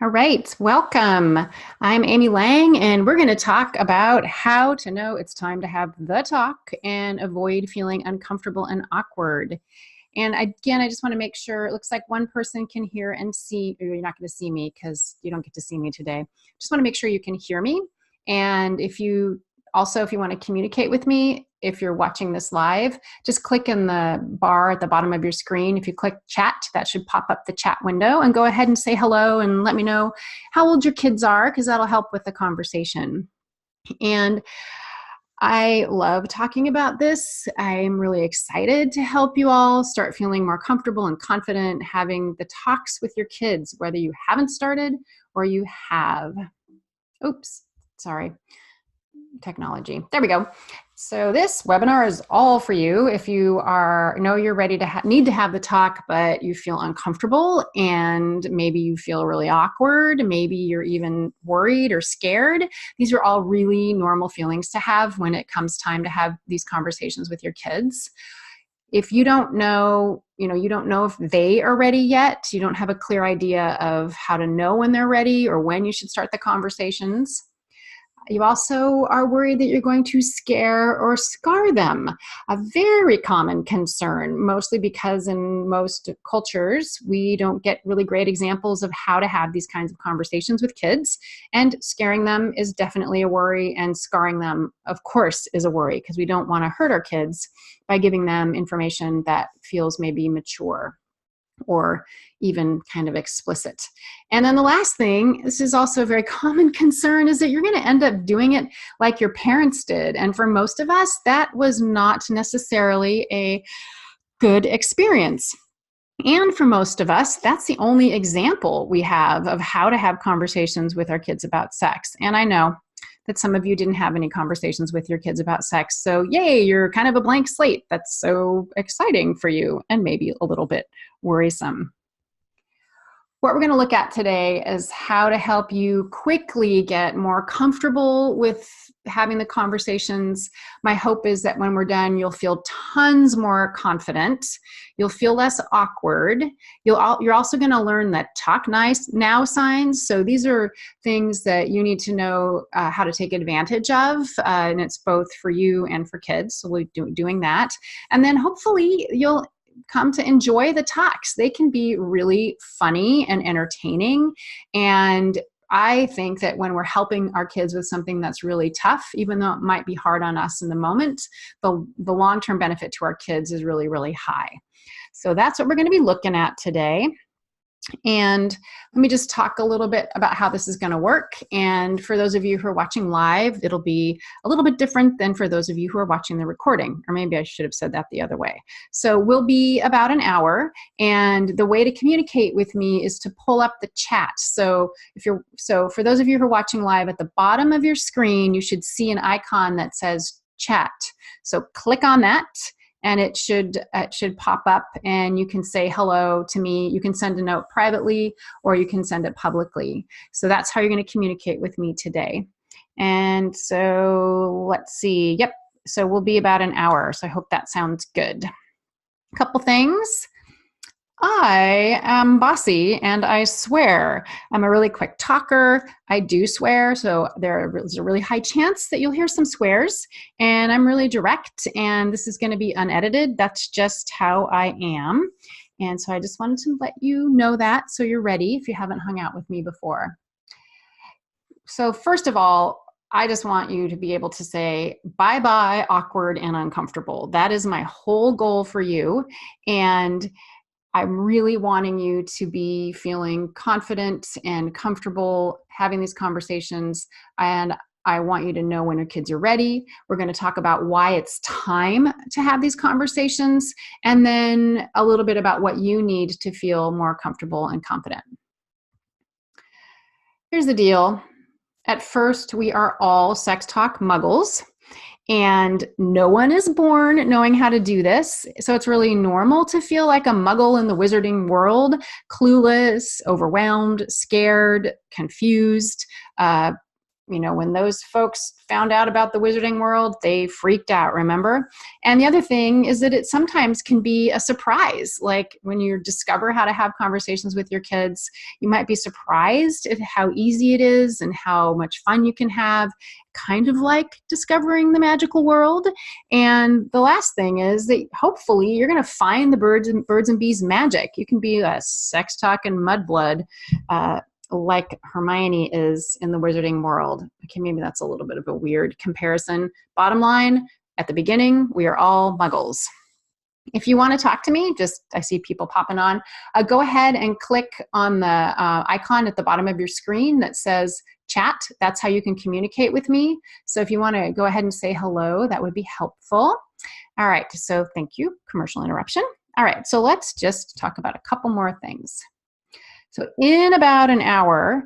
All right, welcome. I'm Amy Lang, and we're going to talk about how to know it's time to have the talk and avoid feeling uncomfortable and awkward. And again, I just want to make sure, it looks like one person can hear and see, or you're not going to see me because you don't get to see me today. Just want to make sure you can hear me. And if you want to communicate with me, if you're watching this live, just click in the bar at the bottom of your screen. If you click chat, that should pop up the chat window, and go ahead and say hello and let me know how old your kids are, because that'll help with the conversation. And I love talking about this. I'm really excited to help you all start feeling more comfortable and confident having the talks with your kids, whether you haven't started or you have. Oops, sorry. Technology. There we go. So this webinar is all for you if you know you're ready to need to have the talk, but you feel uncomfortable and maybe you feel really awkward. Maybe you're even worried or scared. These are all really normal feelings to have when it comes time to have these conversations with your kids. If you don't know, you don't know if they are ready yet, you don't have a clear idea of how to know when they're ready or when you should start the conversations. You also are worried that you're going to scare or scar them. A very common concern, mostly because in most cultures, we don't get really great examples of how to have these kinds of conversations with kids. And scaring them is definitely a worry, and scarring them, of course, is a worry, because we don't want to hurt our kids by giving them information that feels maybe mature or even kind of explicit. And then the last thing, this is also a very common concern, is that you're going to end up doing it like your parents did. And for most of us, that was not necessarily a good experience. And for most of us, that's the only example we have of how to have conversations with our kids about sex. And I know that some of you didn't have any conversations with your kids about sex. So yay, you're kind of a blank slate. That's so exciting for you, and maybe a little bit worrisome. What we're going to look at today is how to help you quickly get more comfortable with having the conversations. My hope is that when we're done, you'll feel tons more confident. You'll feel less awkward. You're also going to learn that talk nice now signs. So these are things that you need to know how to take advantage of, and it's both for you and for kids. So we're doing that. And then hopefully you'll come to enjoy the talks. They can be really funny and entertaining. And I think that when we're helping our kids with something that's really tough, even though it might be hard on us in the moment, the long-term benefit to our kids is really, really high. So that's what we're going to be looking at today. And let me just talk a little bit about how this is going to work. And for those of you who are watching live, it'll be a little bit different than for those of you who are watching the recording. Or maybe I should have said that the other way. So we'll be about an hour. And the way to communicate with me is to pull up the chat. So for those of you who are watching live, at the bottom of your screen, you should see an icon that says chat. So click on that, and it should pop up, and you can say hello to me. You can send a note privately, or you can send it publicly. So that's how you're going to communicate with me today. And so let's see. Yep. So we'll be about an hour. So I hope that sounds good. A couple things. I am bossy, and I swear. I'm a really quick talker. I do swear, so there's a really high chance that you'll hear some swears. And I'm really direct, and this is going to be unedited. That's just how I am. And so I just wanted to let you know that, so you're ready if you haven't hung out with me before. So first of all, I just want you to be able to say bye-bye, awkward and uncomfortable. That is my whole goal for you. And I'm really wanting you to be feeling confident and comfortable having these conversations. And I want you to know when your kids are ready. We're going to talk about why it's time to have these conversations, and then a little bit about what you need to feel more comfortable and confident. Here's the deal. At first, we are all sex talk muggles. And no one is born knowing how to do this. So it's really normal to feel like a muggle in the wizarding world, clueless, overwhelmed, scared, confused. you know, when those folks found out about the wizarding world, they freaked out, remember? And the other thing is that it sometimes can be a surprise. Like when you discover how to have conversations with your kids, you might be surprised at how easy it is and how much fun you can have, kind of like discovering the magical world. And the last thing is that hopefully you're going to find the birds and bees magic. You can be a sex talk and mudblood, like Hermione is in the wizarding world. Okay, maybe that's a little bit of a weird comparison. Bottom line, at the beginning, we are all muggles. If you want to talk to me, I see people popping on, go ahead and click on the icon at the bottom of your screen that says chat. That's how you can communicate with me. So if you want to go ahead and say hello, that would be helpful. All right, so thank you, commercial interruption. All right, so let's just talk about a couple more things. So in about an hour,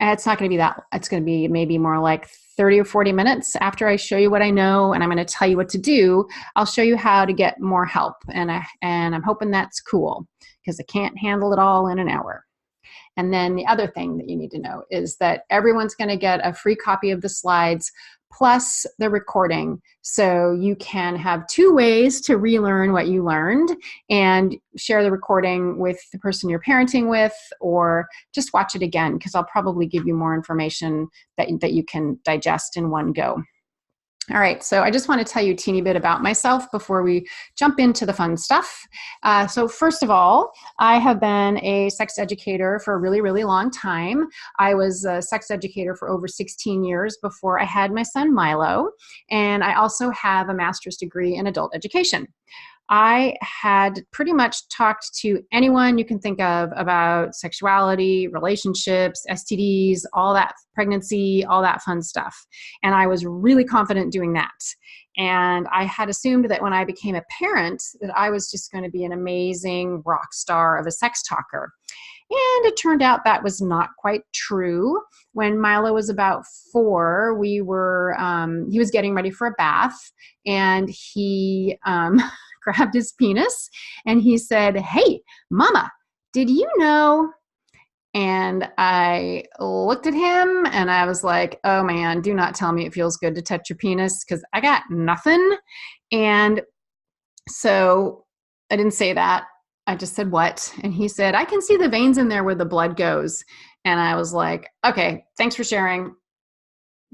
it's not going to be that, it's going to be maybe more like 30 or 40 minutes after I show you what I know and I'm going to tell you what to do, I'll show you how to get more help. And I'm hoping that's cool because I can't handle it all in an hour. And then the other thing that you need to know is that everyone's going to get a free copy of the slides plus the recording. So you can have 2 ways to relearn what you learned and share the recording with the person you're parenting with, or just watch it again because I'll probably give you more information that you can digest in one go. All right, so I just want to tell you a teeny bit about myself before we jump into the fun stuff. So first of all, I have been a sex educator for a really, really long time. I was a sex educator for over 16 years before I had my son Milo, and I also have a master's degree in adult education. I had pretty much talked to anyone you can think of about sexuality, relationships, STDs, all that, pregnancy, all that fun stuff. And I was really confident doing that. And I had assumed that when I became a parent, that I was just going to be an amazing rock star of a sex talker. And it turned out that was not quite true. When Milo was about 4, he was getting ready for a bath, and he grabbed his penis and he said, "Hey, Mama, did you know?" And I looked at him and I was like, "Oh man, do not tell me it feels good to touch your penis because I got nothing." And so I didn't say that. I just said, "What?" And he said, "I can see the veins in there where the blood goes." And I was like, "Okay, thanks for sharing.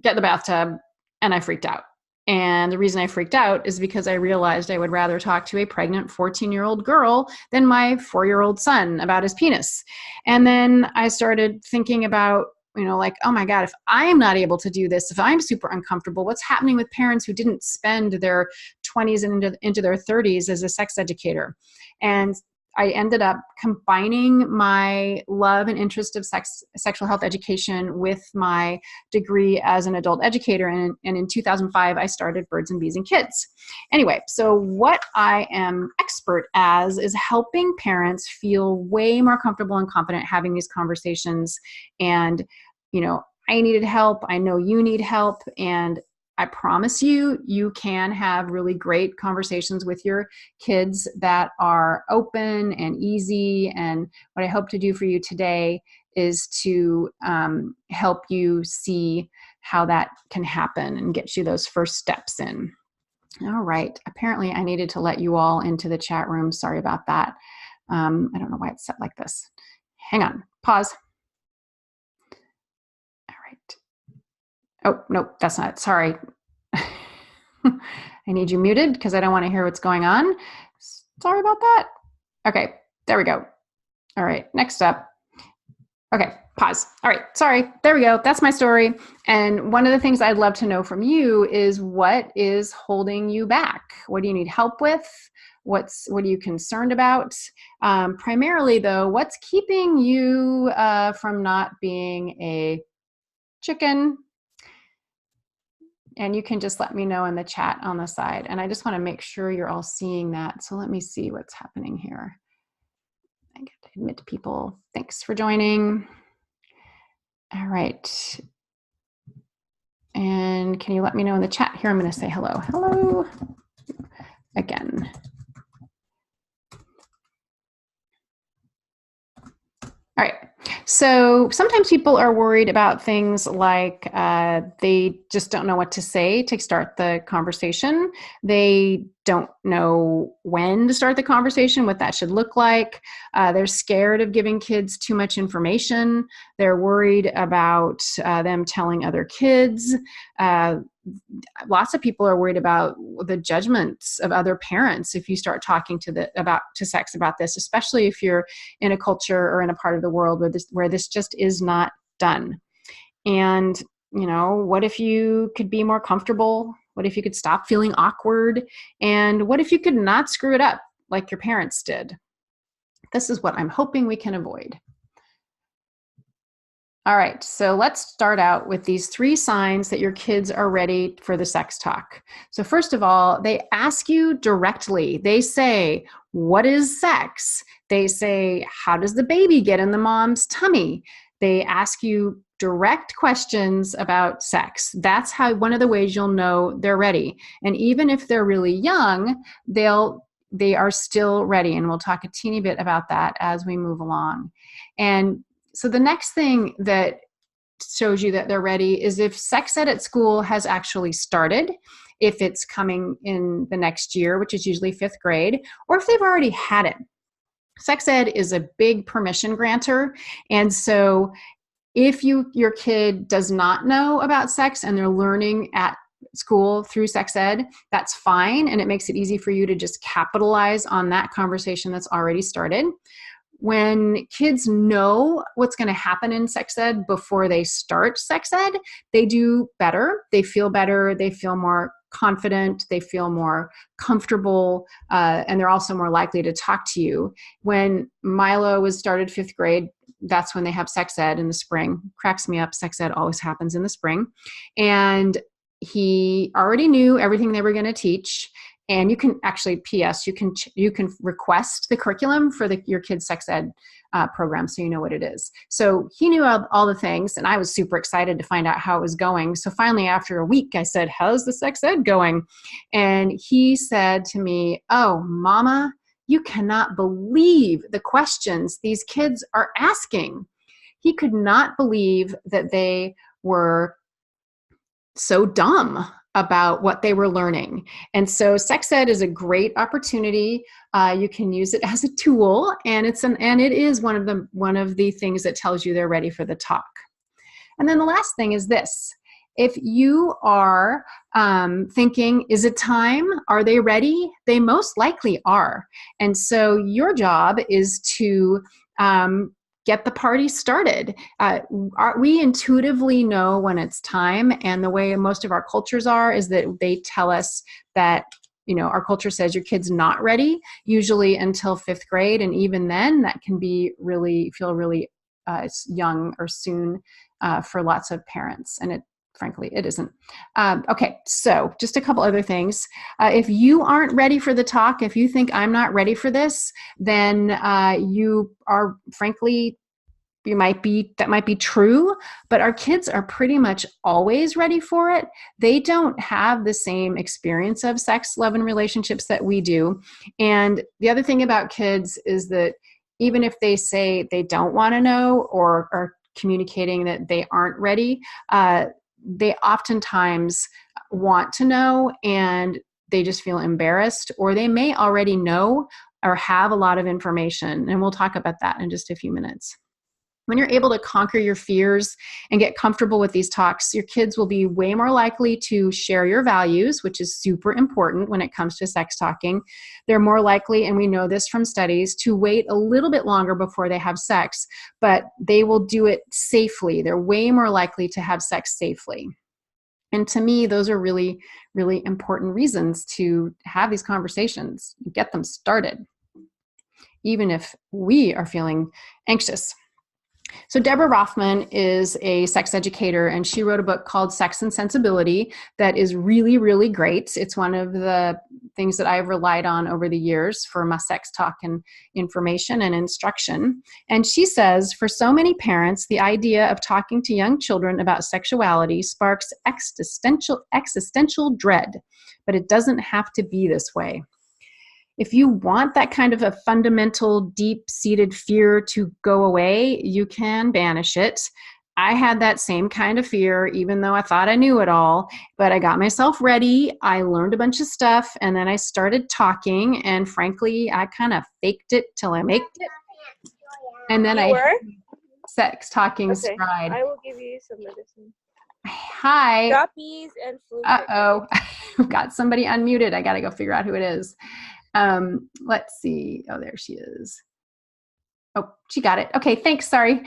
Get in the bathtub." And I freaked out. And the reason I freaked out is because I realized I would rather talk to a pregnant 14-year-old girl than my 4-year-old son about his penis. And then I started thinking about, like, oh my God, if I'm not able to do this, if I'm super uncomfortable, what's happening with parents who didn't spend their 20s and into their 30s as a sex educator? And I ended up combining my love and interest of sexual health education with my degree as an adult educator. And in 2005, I started Birds and Bees and Kids. Anyway, so what I am expert as is helping parents feel way more comfortable and confident having these conversations. And, I needed help. I know you need help. And I promise you, you can have really great conversations with your kids that are open and easy. And what I hope to do for you today is to help you see how that can happen and get you those first steps in. All right. Apparently, I needed to let you all into the chat room. Sorry about that. I don't know why it's set like this. Hang on. Pause. All right. Oh, no, that's not it. Sorry. I need you muted because I don't want to hear what's going on. Sorry about that. Okay, there we go. All right, next up. Okay, pause. All right, sorry. There we go. That's my story. And one of the things I'd love to know from you is what is holding you back? What do you need help with? What are you concerned about? Primarily, though, what's keeping you from not being a chicken? And you can just let me know in the chat on the side. And I just want to make sure you're all seeing that. So let me see what's happening here. I get to admit to people. Thanks for joining. All right. And can you let me know in the chat here? I'm going to say hello. Hello again. All right. So sometimes people are worried about things like they just don't know what to say to start the conversation. They don't know when to start the conversation, what that should look like. They're scared of giving kids too much information. They're worried about them telling other kids. Lots of people are worried about the judgments of other parents if you start talking to sex about this, especially if you're in a culture or in a part of the world where this just is not done. And what if you could be more comfortable? What if you could stop feeling awkward? And what if you could not screw it up like your parents did? This is what I'm hoping we can avoid. All right, so let's start out with these 3 signs that your kids are ready for the sex talk. So first of all, they ask you directly. They say, "What is sex?" They say, "How does the baby get in the mom's tummy?" They ask you direct questions about sex. That's one of the ways you'll know they're ready. And even if they're really young, they are still ready. And we'll talk a teeny bit about that as we move along. And so the next thing that shows you that they're ready is if sex ed at school has actually started, if it's coming in the next year, which is usually 5th grade, or if they've already had it. Sex ed is a big permission grantor. And so if your kid does not know about sex and they're learning at school through sex ed, that's fine. And it makes it easy for you to just capitalize on that conversation that's already started. When kids know what's going to happen in sex ed before they start sex ed, they do better. They feel better. They feel more confident. They feel more comfortable. And they're also more likely to talk to you. When Milo was started 5th grade, that's when they have sex ed in the spring. Cracks me up. Sex ed always happens in the spring. And he already knew everything they were going to teach. And you can actually, P.S., you can request the curriculum for your kid's sex ed program so you know what it is. So he knew all the things, and I was super excited to find out how it was going. So finally, after a week, I said, "How's the sex ed going?" And he said to me, "Oh, Mama, you cannot believe the questions these kids are asking." He could not believe that they were so dumb about what they were learning. And so sex ed is a great opportunity. You can use it as a tool, and it is one of the things that tells you they're ready for the talk. And then the last thing is this. If you are thinking, is it time? Are they ready? They most likely are. And so your job is to get the party started. We intuitively know when it's time, and the way most of our cultures are is that they tell us that, our culture says your kid's not ready, usually until 5th grade, and even then that can feel really young or soon for lots of parents, and frankly, it isn't. Okay, so just a couple other things. If you aren't ready for the talk, if you think I'm not ready for this, then you are, frankly, that might be true, but our kids are pretty much always ready for it. They don't have the same experience of sex, love, and relationships that we do. And the other thing about kids is that even if they say they don't want to know or are communicating that they aren't ready, they oftentimes want to know, and they just feel embarrassed, or they may already know or have a lot of information. And we'll talk about that in just a few minutes. When you're able to conquer your fears and get comfortable with these talks, your kids will be way more likely to share your values, which is super important when it comes to sex talking. They're more likely, and we know this from studies, to wait a little bit longer before they have sex, but they will do it safely. They're way more likely to have sex safely. And to me, those are really, really important reasons to have these conversations, get them started, even if we are feeling anxious. So Debra Rothman is a sex educator, and she wrote a book called Sex and Sensibility that is really, really great. It's one of the things that I've relied on over the years for my sex talk and information and instruction. And she says, for so many parents, the idea of talking to young children about sexuality sparks existential dread, but it doesn't have to be this way. if you want that kind of a fundamental, deep-seated fear to go away, you can banish it. I had that same kind of fear, even though I thought I knew it all, but I got myself ready. I learned a bunch of stuff, and then I started talking, and frankly, I kind of faked it till I made it. And then I sex talking stride. I will give you some medicine. Hi. Droppies and flu. Uh-oh. I've got somebody unmuted. I got to go figure out who it is. Let's see. Oh, there she is. Oh, she got it. Okay, thanks. Sorry.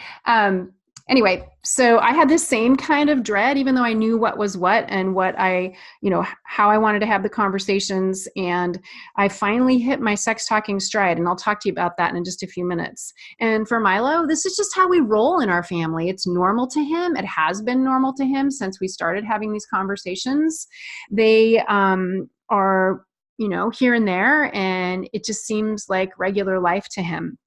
Anyway, so I had this same kind of dread, even though I knew what was what and what how I wanted to have the conversations. And I finally hit my sex talking stride, and I'll talk to you about that in just a few minutes. And for Milo, this is just how we roll in our family. It's normal to him. It has been normal to him since we started having these conversations. They are, here and there, and it just seems like regular life to him.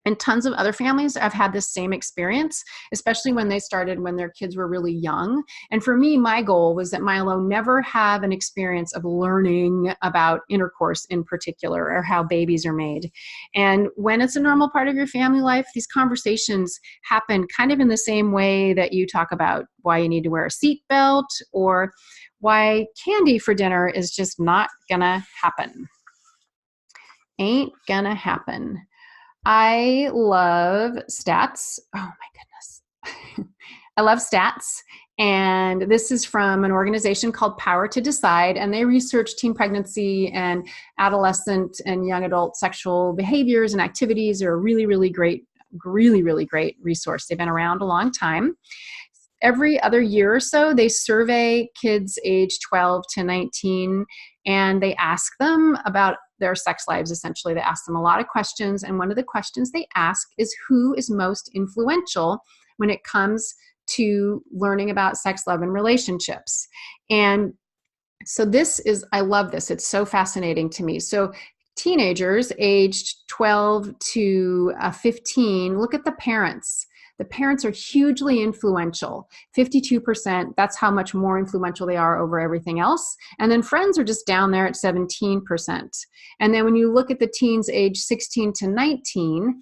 And tons of other families have had this same experience, especially when they started when their kids were really young. And for me, my goal was that Milo never have an experience of learning about intercourse in particular, or how babies are made. And when it's a normal part of your family life, these conversations happen kind of in the same way that you talk about why you need to wear a seatbelt, or why candy for dinner is just not gonna happen. Ain't gonna happen. I love stats. Oh my goodness. I love stats. And this is from an organization called Power to Decide. And they research teen pregnancy and adolescent and young adult sexual behaviors and activities. They're a really, really great resource. They've been around a long time. Every other year or so, they survey kids age 12 to 19, and they ask them about their sex lives. Essentially, they ask them a lot of questions, and one of the questions they ask is who is most influential when it comes to learning about sex, love, and relationships. And so I love this. It's so fascinating to me. So teenagers aged 12 to 15, look at the parents. The parents are hugely influential, 52%. That's how much more influential they are over everything else. And then friends are just down there at 17%. And then when you look at the teens age 16 to 19,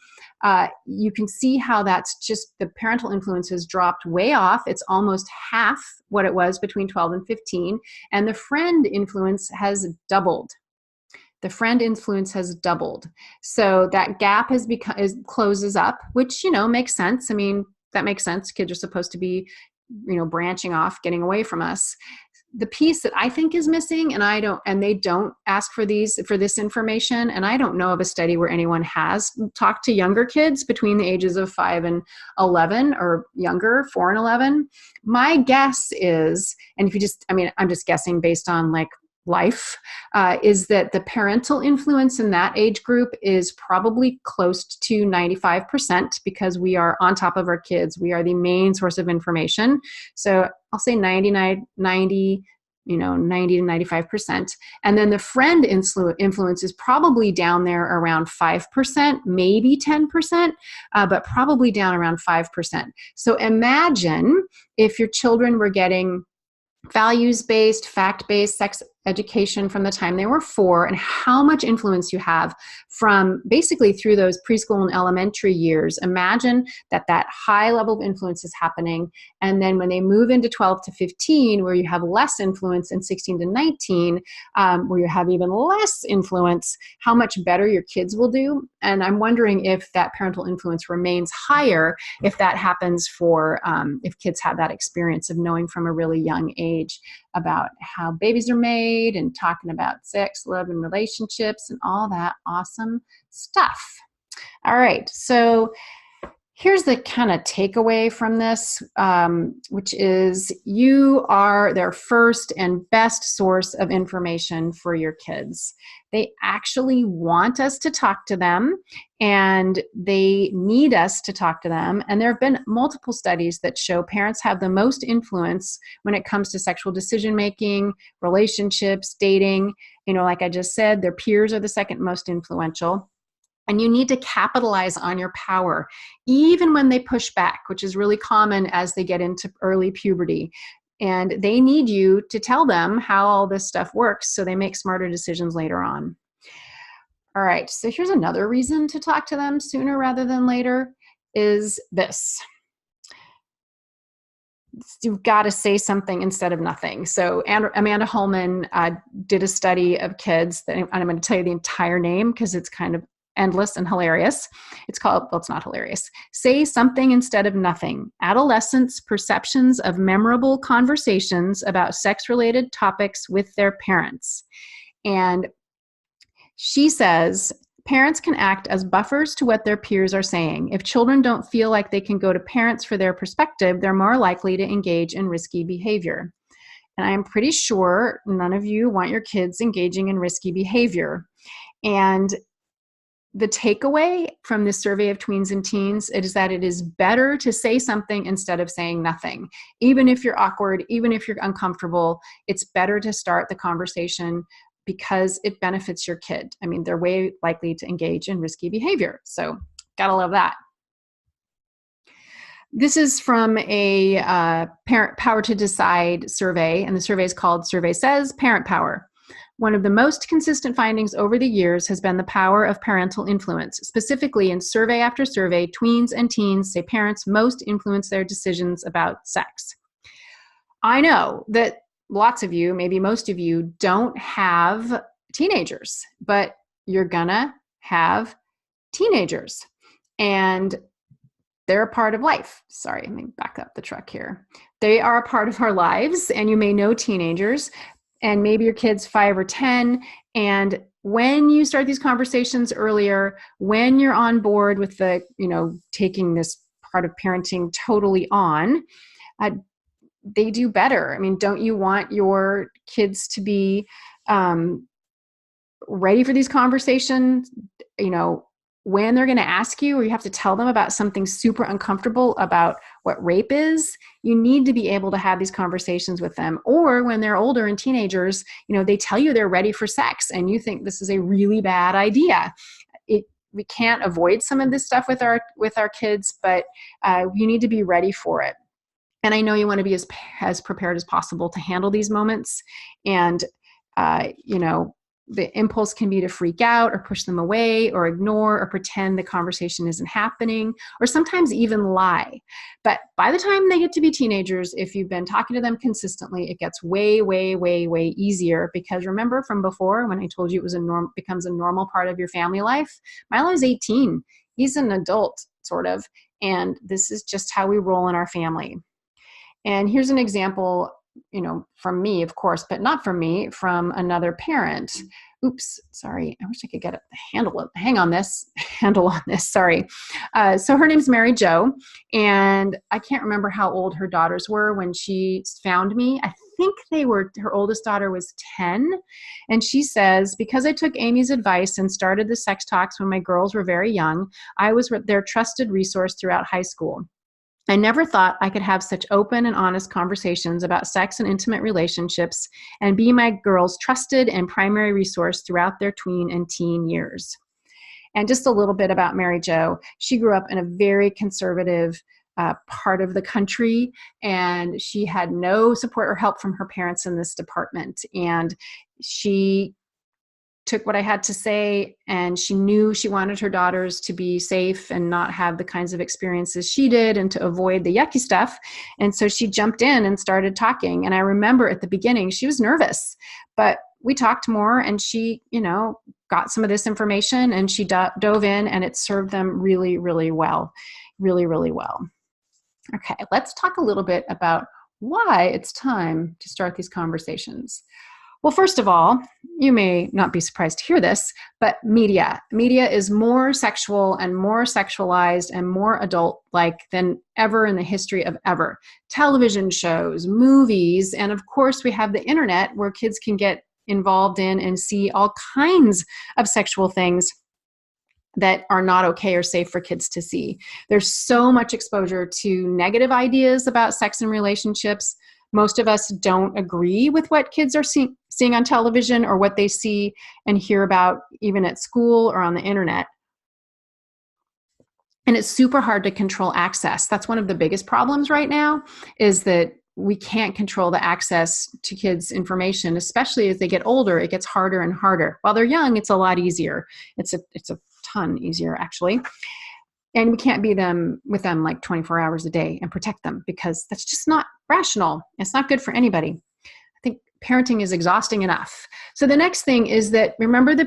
you can see how that's just the parental influence has dropped way off. It's almost half what it was between 12 and 15. And the friend influence has doubled. The friend influence has doubled. So that gap closes up, which, makes sense. I mean, that makes sense. Kids are supposed to be, branching off, getting away from us. The piece that I think is missing, and they don't ask for this information, and I don't know of a study where anyone has talked to younger kids between the ages of 5 and 11 or younger, 4 and 11. My guess is, and I'm just guessing based on life, is that the parental influence in that age group is probably close to 95%, because we are on top of our kids. We are the main source of information. So I'll say 90 to 95%. And then the friend influence is probably down there around 5%, maybe 10%, but probably down around 5%. So imagine if your children were getting values-based, fact-based sex education from the time they were 4, and how much influence you have from basically through those preschool and elementary years. Imagine that high level of influence is happening. And then when they move into 12 to 15, where you have less influence, and 16 to 19, where you have even less influence, how much better your kids will do. And I'm wondering if that parental influence remains higher, if that happens if kids have that experience of knowing from a really young age about how babies are made, and talking about sex, love, and relationships, and all that awesome stuff. All right, so here's the kind of takeaway from this, which is you are their first and best source of information for your kids. They actually want us to talk to them, and they need us to talk to them. And there have been multiple studies that show parents have the most influence when it comes to sexual decision-making, relationships, dating. Like I just said, their peers are the second most influential. And you need to capitalize on your power, even when they push back, which is really common as they get into early puberty. And they need you to tell them how all this stuff works so they make smarter decisions later on. All right, so here's another reason to talk to them sooner rather than later is this. You've got to say something instead of nothing. So Amanda Holman did a study of kids, and I'm going to tell you the entire name because it's kind of endless and hilarious. It's called, well, it's not hilarious. Say something instead of nothing. Adolescents' perceptions of memorable conversations about sex-related topics with their parents. And she says, parents can act as buffers to what their peers are saying. If children don't feel like they can go to parents for their perspective, they're more likely to engage in risky behavior. And I'm pretty sure none of you want your kids engaging in risky behavior. And the takeaway from this survey of tweens and teens is that it is better to say something instead of saying nothing. Even if you're awkward, even if you're uncomfortable, it's better to start the conversation because it benefits your kid. I mean, they're way likely to engage in risky behavior. So gotta love that. This is from a Parent Power to Decide survey, and the survey is called Survey Says Parent Power. One of the most consistent findings over the years has been the power of parental influence. Specifically, in survey after survey, tweens and teens say parents most influence their decisions about sex. I know that lots of you, maybe most of you, don't have teenagers, but you're gonna have teenagers. And they're a part of life. Sorry, let me back up the truck here. They are a part of our lives, and you may know teenagers, and maybe your kid's 5 or 10. And when you start these conversations earlier, when you're on board with the, taking this part of parenting totally on, they do better. I mean, don't you want your kids to be ready for these conversations? When they're going to ask you, or you have to tell them about something super uncomfortable about what rape is, you need to be able to have these conversations with them. Or when they're older and teenagers, they tell you they're ready for sex and you think this is a really bad idea. We can't avoid some of this stuff with our kids, but you need to be ready for it. And I know you want to be as prepared as possible to handle these moments. And, the impulse can be to freak out or push them away or ignore or pretend the conversation isn't happening, or sometimes even lie. But by the time they get to be teenagers, if you've been talking to them consistently, it gets way, way, way, way easier. Because remember from before when I told you it becomes a normal part of your family life? Milo's 18. He's an adult, sort of. And this is just how we roll in our family. And here's an example, from me, of course, but not from me, from another parent. Oops, sorry. I wish I could get a handle on this. Sorry. So her name's Mary Jo, and I can't remember how old her daughters were when she found me. I think her oldest daughter was 10. And she says, because I took Amy's advice and started the sex talks when my girls were very young, I was their trusted resource throughout high school. I never thought I could have such open and honest conversations about sex and intimate relationships and be my girls' trusted and primary resource throughout their tween and teen years. And just a little bit about Mary Jo. She grew up in a very conservative part of the country, and she had no support or help from her parents in this department. And she took what I had to say, and she knew she wanted her daughters to be safe and not have the kinds of experiences she did and to avoid the yucky stuff. And so she jumped in and started talking. And I remember at the beginning, she was nervous, but we talked more, and she, got some of this information, and she dove in, and it served them really, really well. Really, really well. Okay, let's talk a little bit about why it's time to start these conversations. Well, first of all, you may not be surprised to hear this, but media is more sexual and more sexualized and more adult-like than ever in the history of ever. Television shows, movies, and of course we have the internet where kids can get involved in and see all kinds of sexual things that are not okay or safe for kids to see. There's so much exposure to negative ideas about sex and relationships. Most of us don't agree with what kids are seeing on television or what they see and hear about even at school or on the internet. And it's super hard to control access. That's one of the biggest problems right now, is that we can't control the access to kids' information, especially as they get older. It gets harder and harder. While they're young, it's a lot easier. It's a ton easier, actually. And we can't be with them like 24 hours a day and protect them, because that's just not rational. It's not good for anybody. I think parenting is exhausting enough. So the next thing is that, remember, their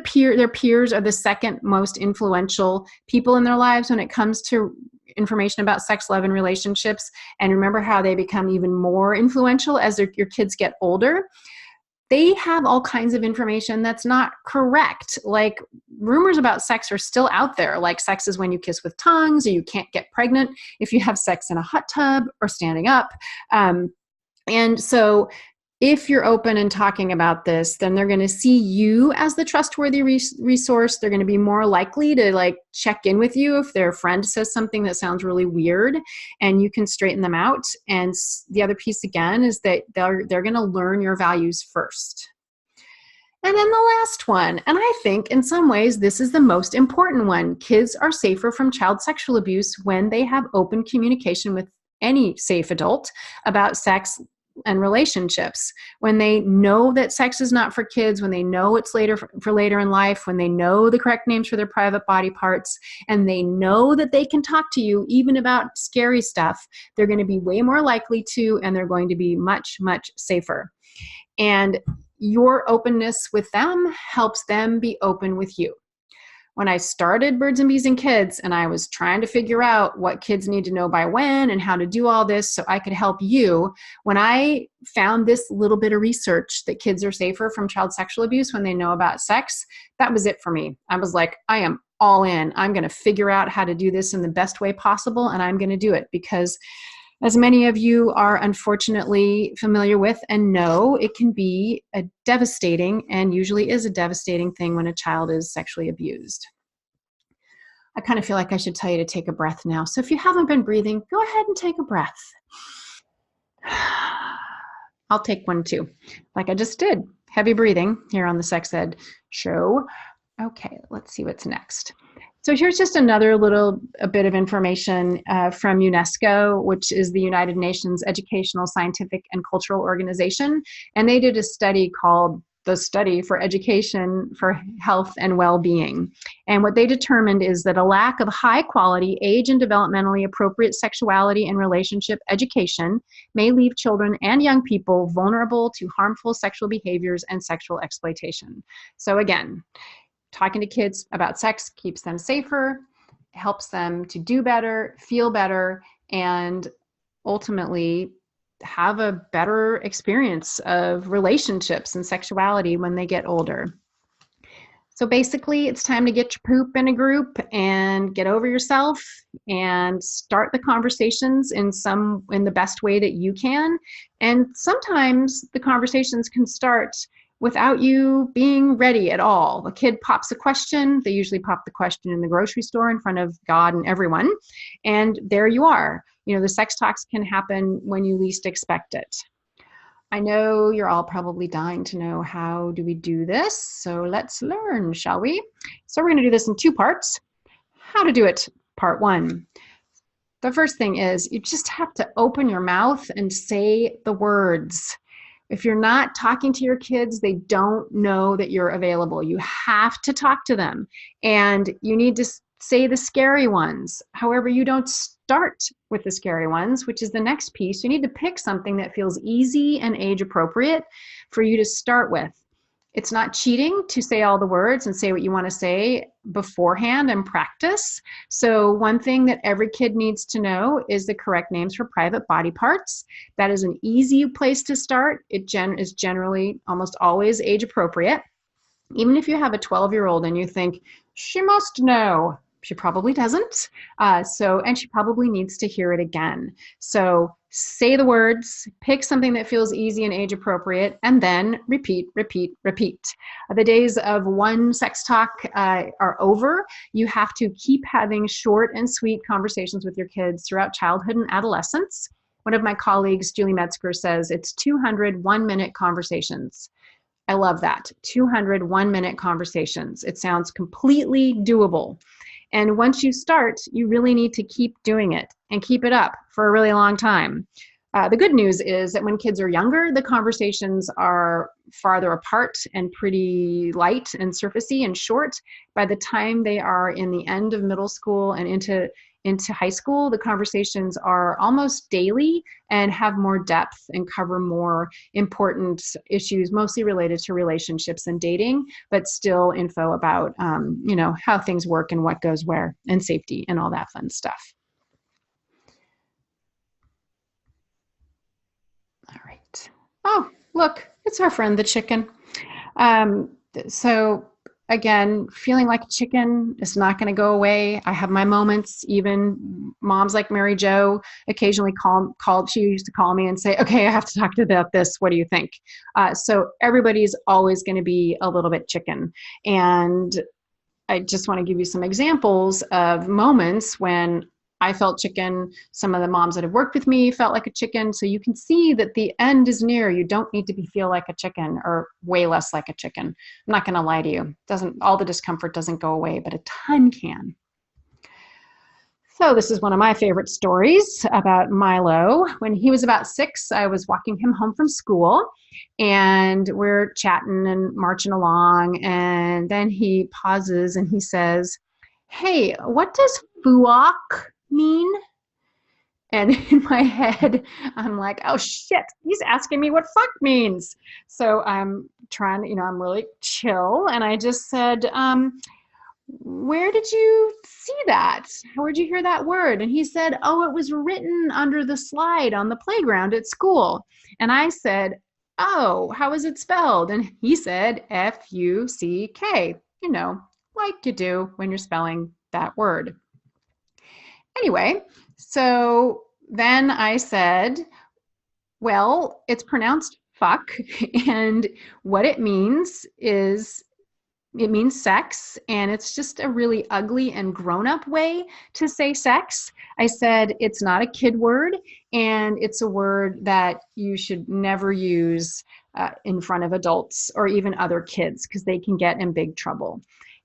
peers are the second most influential people in their lives when it comes to information about sex, love, and relationships. And remember how they become even more influential as your kids get older. They have all kinds of information that's not correct. Like, rumors about sex are still out there, like sex is when you kiss with tongues, or you can't get pregnant if you have sex in a hot tub or standing up. And so if you're open and talking about this, then they're going to see you as the trustworthy resource. They're going to be more likely to like check in with you if their friend says something that sounds really weird, and you can straighten them out. And the other piece again is that they're going to learn your values first. And then the last one, and I think in some ways this is the most important one: kids are safer from child sexual abuse when they have open communication with any safe adult about sex and relationships. When they know that sex is not for kids, when they know it's for later in life, when they know the correct names for their private body parts, and they know that they can talk to you even about scary stuff, they're going to be way more likely to, and they're going to be much, much safer. And your openness with them helps them be open with you. When I started Birds and Bees and Kids, and I was trying to figure out what kids need to know by when and how to do all this so I could help you, when I found this little bit of research that kids are safer from child sexual abuse when they know about sex, that was it for me. I was like, I am all in. I'm going to figure out how to do this in the best way possible, and I'm going to do it because, as many of you are unfortunately familiar with and know, it can be a devastating, and usually is a devastating thing when a child is sexually abused. I kind of feel like I should tell you to take a breath now. So if you haven't been breathing, go ahead and take a breath. I'll take one too, like I just did. Heavy breathing here on the Sex Ed show. Okay, let's see what's next. So here's just another a bit of information from UNESCO, which is the United Nations Educational, Scientific, and Cultural Organization. And they did a study called the Study for Education for Health and Well-Being. And what they determined is that a lack of high-quality, age and developmentally appropriate sexuality and relationship education may leave children and young people vulnerable to harmful sexual behaviors and sexual exploitation. So again, talking to kids about sex keeps them safer, helps them to do better, feel better, and ultimately have a better experience of relationships and sexuality when they get older. So basically, it's time to get your poop in a group and get over yourself and start the conversations in the best way that you can. And sometimes the conversations can start without you being ready at all. A kid pops a question. They usually pop the question in the grocery store in front of God and everyone. And there you are. You know, the sex talks can happen when you least expect it. I know you're all probably dying to know, how do we do this? So let's learn, shall we? So we're going to do this in two parts. How to do it, part one. The first thing is you just have to open your mouth and say the words. If you're not talking to your kids, they don't know that you're available. You have to talk to them, and you need to say the scary ones. However, you don't start with the scary ones, which is the next piece. You need to pick something that feels easy and age appropriate for you to start with. It's not cheating to say all the words and say what you want to say beforehand and practice. So one thing that every kid needs to know is the correct names for private body parts. That is an easy place to start. It is generally almost always age appropriate. Even if you have a 12-year-old and you think, she must know, she probably doesn't. And she probably needs to hear it again. So say the words, pick something that feels easy and age appropriate, and then repeat, repeat, repeat. The days of one sex talk are over. You have to keep having short and sweet conversations with your kids throughout childhood and adolescence. One of my colleagues, Julie Metzger, says it's 200 one-minute conversations. I love that. 200 one-minute conversations. It sounds completely doable. And once you start, you really need to keep doing it and keep it up for a really long time. The good news is that when kids are younger, the conversations are farther apart and pretty light and surfacey and short. By the time they are in the end of middle school and into high school, the conversations are almost daily and have more depth and cover more important issues, mostly related to relationships and dating, but still info about, how things work and what goes where and safety and all that fun stuff. All right. Oh, look, it's our friend, the chicken. So again, feeling like a chicken is not going to go away. I have my moments. Even moms like Mary Jo occasionally called. She used to call me and say, okay, I have to talk to you about this. What do you think? So everybody's always going to be a little bit chicken. And I just want to give you some examples of moments when I felt chicken. Some of the moms that have worked with me felt like a chicken. So you can see that the end is near. You don't need to feel like a chicken, or way less like a chicken. I'm not going to lie to you. All the discomfort doesn't go away, but a ton can. So this is one of my favorite stories about Milo. When he was about 6, I was walking him home from school, and we're chatting and marching along. And then he pauses and he says, "Hey, what does fuak mean?" And in my head, I'm like, oh shit, he's asking me what fuck means. So I'm trying to, I'm really chill. And I just said, where did you see that? Where'd you hear that word? And he said, oh, it was written under the slide on the playground at school. And I said, oh, how is it spelled? And he said, F-U-C-K, like you do when you're spelling that word. Anyway, so then I said, well, it's pronounced fuck, and what it means is it means sex, and it's just a really ugly and grown-up way to say sex. I said it's not a kid word, and it's a word that you should never use in front of adults or even other kids, because they can get in big trouble.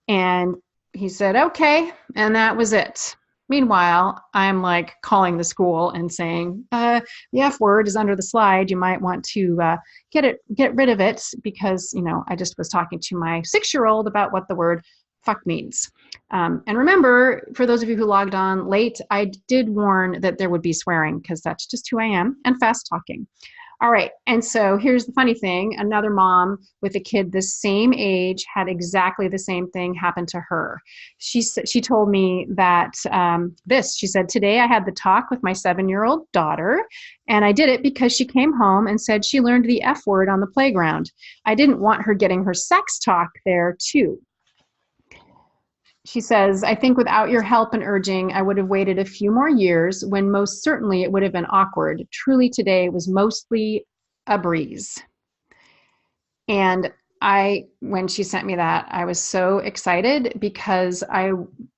And he said, okay, and that was it. Meanwhile, I'm like calling the school and saying, the F word is under the slide. You might want to get rid of it, because, I just was talking to my 6-year-old about what the word fuck means. And remember, for those of you who logged on late, I did warn that there would be swearing, because that's just who I am, and fast talking. All right, and so here's the funny thing. Another mom with a kid the same age had exactly the same thing happen to her. She told me that she said, today I had the talk with my 7-year-old daughter, and I did it because she came home and said she learned the F word on the playground. I didn't want her getting her sex talk there too. She says, I think without your help and urging, I would have waited a few more years, when most certainly it would have been awkward. Truly today was mostly a breeze. And when she sent me that, I was so excited, because I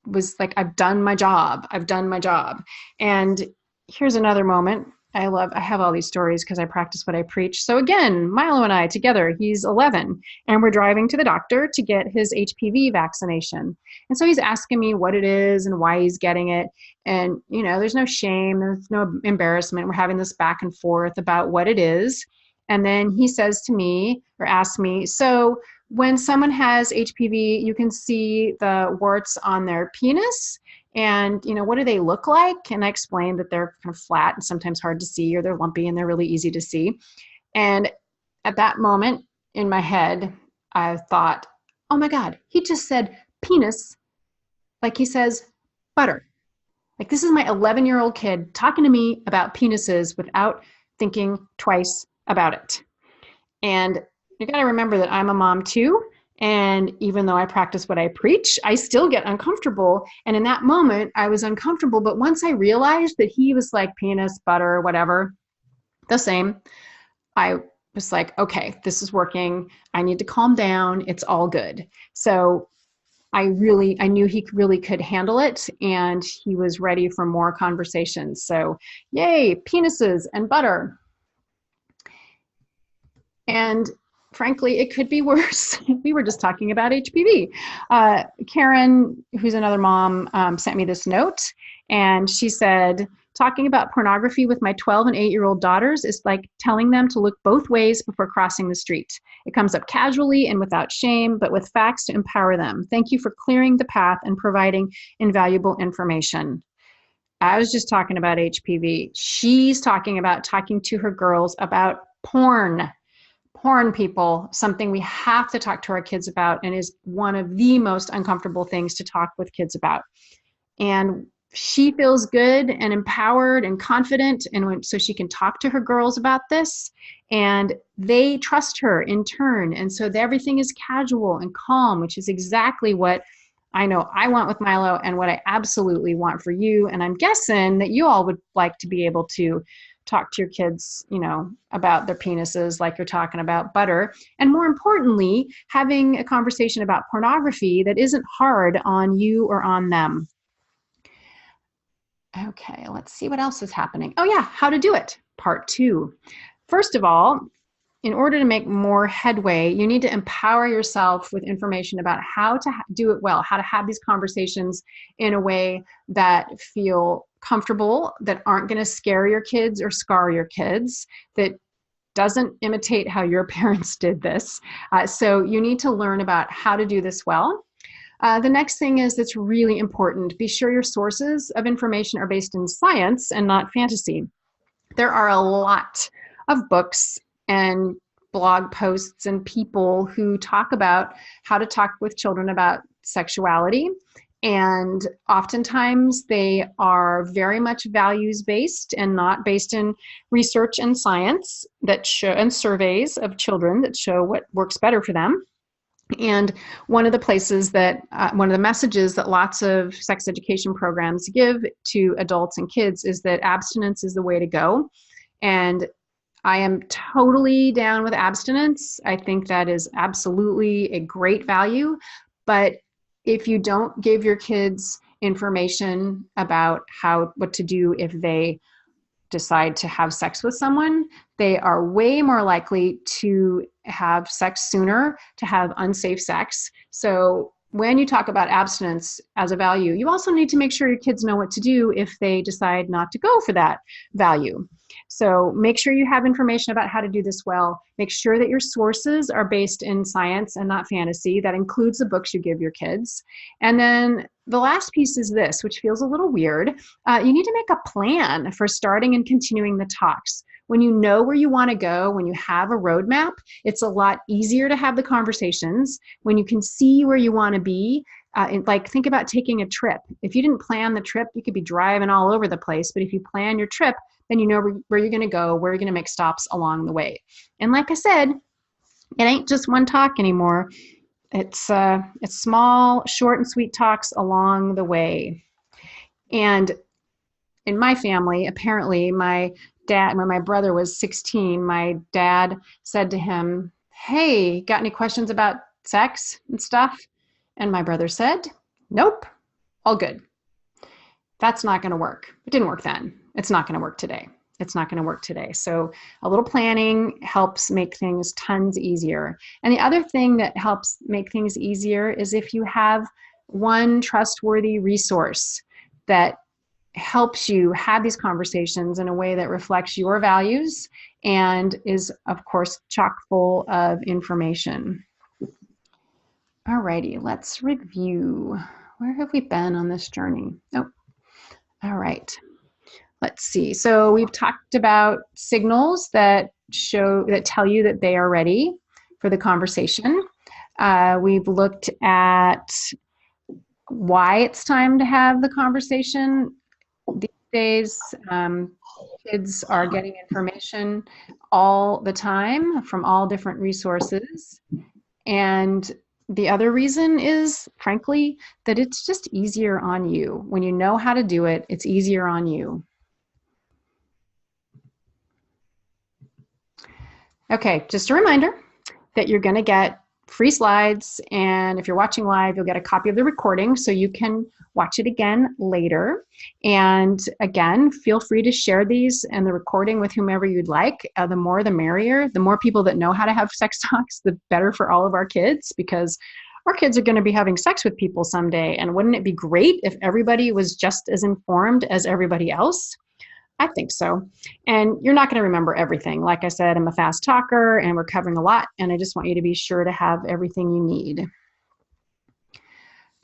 was like, I've done my job. I've done my job. And here's another moment. I have all these stories because I practice what I preach. So again, Milo and I together, he's 11, and we're driving to the doctor to get his HPV vaccination. And so he's asking me what it is and why he's getting it. And, there's no shame, there's no embarrassment. We're having this back and forth about what it is. And then he says to me, or asks me, so when someone has HPV, you can see the warts on their penis. And, what do they look like? And I explained that they're kind of flat and sometimes hard to see, or they're lumpy and they're really easy to see. And at that moment in my head, I thought, oh my God, he just said penis like he says butter. Like, this is my 11-year-old kid talking to me about penises without thinking twice about it. And you got to remember that I'm a mom too. And even though I practice what I preach, I still get uncomfortable. And in that moment, I was uncomfortable. But once I realized that he was like penis, butter, whatever, the same, I was like, okay, this is working. I need to calm down. It's all good. So I knew he really could handle it, and he was ready for more conversations. So yay, penises and butter. And frankly, it could be worse. We were just talking about HPV. Karen, who's another mom, sent me this note, and she said, talking about pornography with my 12 and 8-year-old daughters is like telling them to look both ways before crossing the street. It comes up casually and without shame, but with facts to empower them. Thank you for clearing the path and providing invaluable information. I was just talking about HPV. She's talking about talking to her girls about porn. Porn, people, something we have to talk to our kids about and is one of the most uncomfortable things to talk with kids about. And she feels good and empowered and confident, and so she can talk to her girls about this, and they trust her in turn. And so everything is casual and calm, which is exactly what I know I want with Milo and what I absolutely want for you. And I'm guessing that you all would like to be able to talk to your kids, you know, about their penises like you're talking about butter. And more importantly, having a conversation about pornography that isn't hard on you or on them. Okay, let's see what else is happening. Oh yeah, how to do it, part 2. First of all, in order to make more headway, you need to empower yourself with information about how to do it well, how to have these conversations in a way that feel comfortable, that aren't going to scare your kids or scar your kids, that doesn't imitate how your parents did this. So you need to learn about how to do this well. The next thing is that's really important. Be sure your sources of information are based in science and not fantasy. There are a lot of books and blog posts and people who talk about how to talk with children about sexuality. And oftentimes they are very much values-based and not based in research and science that show, and surveys of children that show what works better for them. And one of the places that, one of the messages that lots of sex education programs give to adults and kids is that abstinence is the way to go. And I am totally down with abstinence. I think that is absolutely a great value. But if you don't give your kids information about what to do if they decide to have sex with someone, they are way more likely to have sex sooner, to have unsafe sex. So when you talk about abstinence as a value, you also need to make sure your kids know what to do if they decide not to go for that value. So make sure you have information about how to do this well. Make sure that your sources are based in science and not fantasy. That includes the books you give your kids. And then the last piece is this, which feels a little weird. You need to make a plan for starting and continuing the talks. When you know where you want to go, when you have a roadmap, it's a lot easier to have the conversations. When you can see where you want to be, like think about taking a trip. If you didn't plan the trip, you could be driving all over the place. But if you plan your trip, then you know where you're going to go, where you're going to make stops along the way. And like I said, it ain't just one talk anymore. It's small, short and sweet talks along the way. And in my family, apparently my dad, when my brother was 16, my dad said to him, "Hey, got any questions about sex and stuff?" And my brother said, "Nope, all good." That's not going to work. It didn't work then. It's not going to work today. It's not going to work today. So a little planning helps make things tons easier. And the other thing that helps make things easier is if you have one trustworthy resource that helps you have these conversations in a way that reflects your values and is, of course, chock full of information. Alrighty, let's review. Where have we been on this journey? Oh, all right. Let's see. So we've talked about signals that tell you that they are ready for the conversation. We've looked at why it's time to have the conversation. These days, kids are getting information all the time from all different resources. And the other reason is, frankly, that it's just easier on you. When you know how to do it, it's easier on you. Okay, just a reminder that you're going to get free slides, and if you're watching live, you'll get a copy of the recording so you can watch it again later. And again, feel free to share these and the recording with whomever you'd like. The more the merrier. The more people that know how to have sex talks, the better for all of our kids, because our kids are going to be having sex with people someday. And wouldn't it be great if everybody was just as informed as everybody else? I think so. And you're not going to remember everything. Like I said, I'm a fast talker and we're covering a lot, and I just want you to be sure to have everything you need.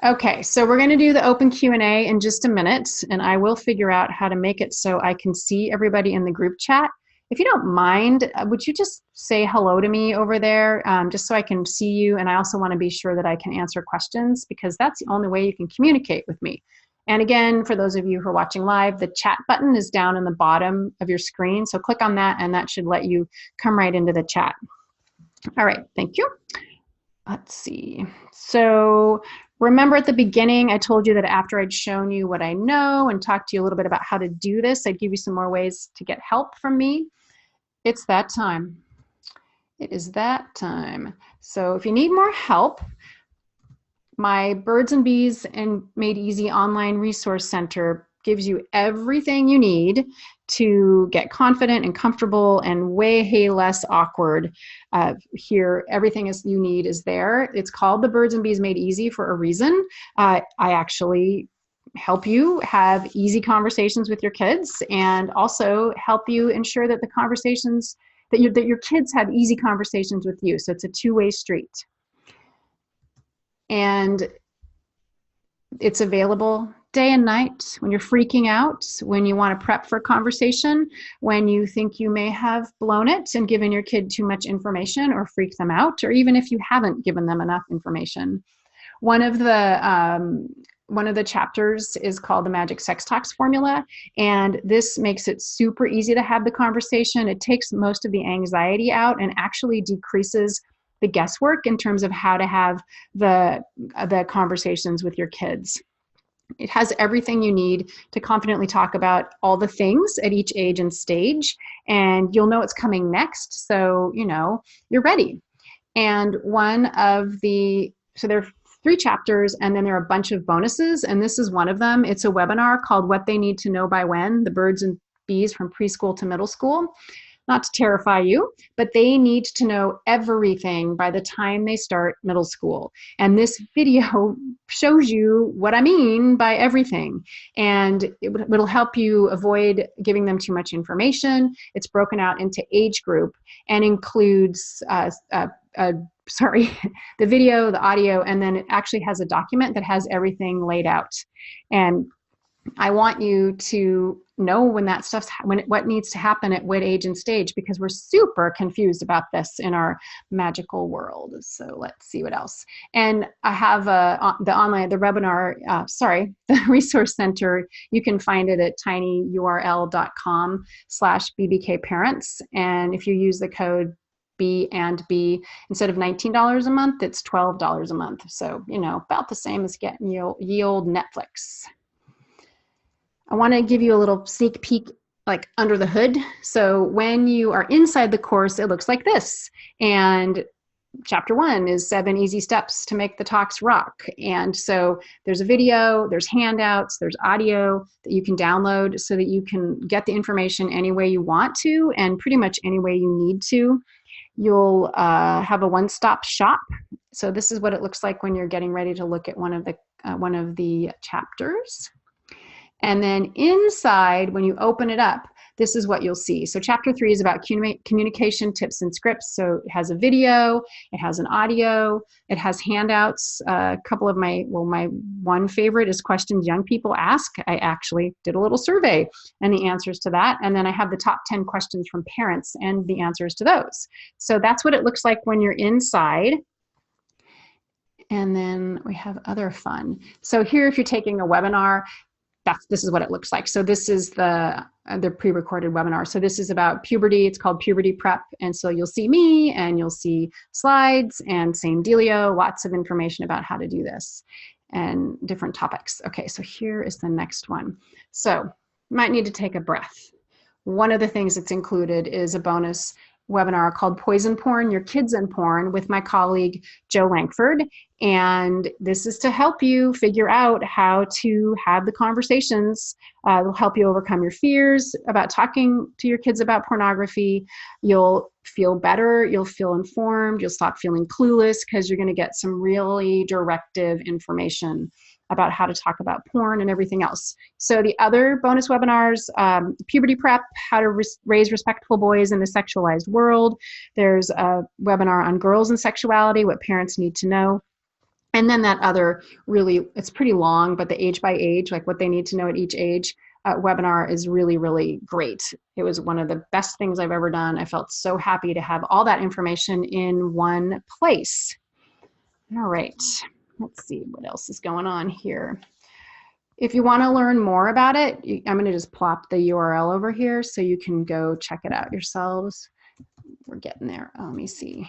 Okay, so we're going to do the open Q&A in just a minute, and I will figure out how to make it so I can see everybody in the group chat. If you don't mind, would you just say hello to me over there, just so I can see you? And I also want to be sure that I can answer questions, because that's the only way you can communicate with me. And again, for those of you who are watching live, the chat button is down in the bottom of your screen. So click on that and that should let you come right into the chat. All right, thank you. Let's see. So remember at the beginning, I told you that after I'd shown you what I know and talked to you a little bit about how to do this, I'd give you some more ways to get help from me. It's that time. It is that time. So if you need more help, my Birds and Bees and Made Easy online resource center gives you everything you need to get confident and comfortable and way less awkward. Here, everything you need is there. It's called the Birds and Bees Made Easy for a reason. I actually help you have easy conversations with your kids, and also help you ensure that the conversations that your kids have easy conversations with you. So it's a two-way street. And it's available day and night, when you're freaking out, when you want to prep for a conversation, when you think you may have blown it and given your kid too much information or freaked them out, or even if you haven't given them enough information. One of the chapters is called the Magic Sex Talks Formula, and this makes it super easy to have the conversation. It takes most of the anxiety out and actually decreases the guesswork in terms of how to have the conversations with your kids. It has everything you need to confidently talk about all the things at each age and stage, and you'll know it's coming next, so you know you're ready. And so there are 3 chapters, and then there are a bunch of bonuses, and this is one of them. It's a webinar called What They Need to Know by When, the Birds and Bees from Preschool to Middle School. Not to terrify you, but they need to know everything by the time they start middle school. And this video shows you what I mean by everything. And it'll help you avoid giving them too much information. It's broken out into age group and includes the video, the audio, and then it actually has a document that has everything laid out. And I want you to know when that stuff's, what needs to happen at what age and stage, because we're super confused about this in our magical world. So let's see what else. And I have the resource center. You can find it at tinyurl.com/bbkparents. And if you use the code B&B, instead of $19 a month, it's $12 a month. So, you know, about the same as getting ye old Netflix. I want to give you a little sneak peek, like under the hood. So when you are inside the course, it looks like this. And chapter 1 is 7 easy steps to make the talks rock. And so there's a video, there's handouts, there's audio that you can download so that you can get the information any way you want to and pretty much any way you need to. You'll have a one-stop shop. So this is what it looks like when you're getting ready to look at one of the chapters. And then inside, when you open it up, this is what you'll see. So chapter 3 is about communication tips and scripts. So it has a video, it has an audio, it has handouts. A couple of my one favorite is questions young people ask. I actually did a little survey and the answers to that. And then I have the top 10 questions from parents and the answers to those. So that's what it looks like when you're inside. And then we have other fun. So here, if you're taking a webinar, this is what it looks like. So this is the pre-recorded webinar. So this is about puberty. It's called Puberty Prep. And so you'll see me and you'll see slides and same dealio, lots of information about how to do this and different topics. Okay, so here is the next one. So you might need to take a breath. One of the things that's included is a bonus webinar called Poison Porn, Your Kids and Porn, with my colleague, Joe Langford. And this is to help you figure out how to have the conversations. It'll help you overcome your fears about talking to your kids about pornography. You'll feel better, you'll feel informed, you'll stop feeling clueless because you're going to get some really directive information about how to talk about porn and everything else. So the other bonus webinars, puberty prep, how to raise respectful boys in a sexualized world. There's a webinar on girls and sexuality, what parents need to know. And then that other really, it's pretty long, but the age by age, like what they need to know at each age, webinar is really, really great. It was one of the best things I've ever done. I felt so happy to have all that information in one place. All right, let's see what else is going on here. If you want to learn more about it, I'm going to just plop the URL over here so you can go check it out yourselves. We're getting there. Oh, let me see.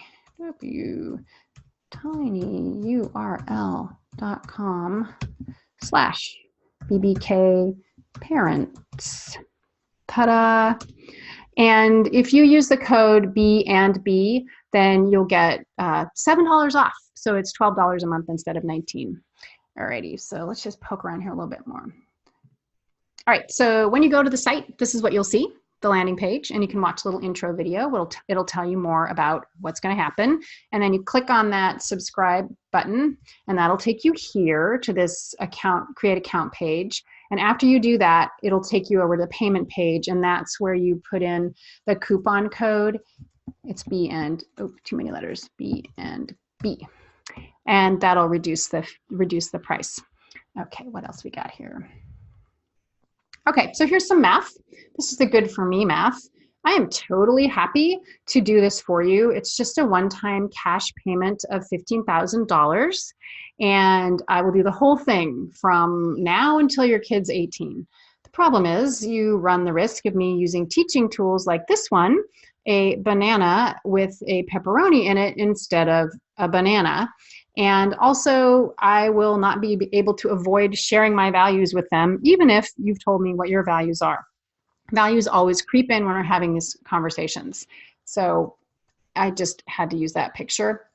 tinyurl.com/bbk parents. Ta-da! And if you use the code B&B, then you'll get $7 off. So it's $12 a month instead of $19. Alrighty, so let's just poke around here a little bit more. All right, so when you go to the site, this is what you'll see, the landing page, and you can watch a little intro video. It'll tell you more about what's going to happen. And then you click on that subscribe button, and that'll take you here to this create account page. And after you do that, it'll take you over to the payment page, and that's where you put in the coupon code. It's B and, oh, too many letters, B and B. And that'll reduce the price. Okay, what else we got here? Okay, so here's some math. This is the good for me math. I am totally happy to do this for you. It's just a one-time cash payment of $15,000, and I will do the whole thing from now until your kid's 18. The problem is you run the risk of me using teaching tools like this one, a banana with a pepperoni in it instead of a banana. And also, I will not be able to avoid sharing my values with them, even if you've told me what your values are. Values always creep in when we're having these conversations. So I just had to use that picture.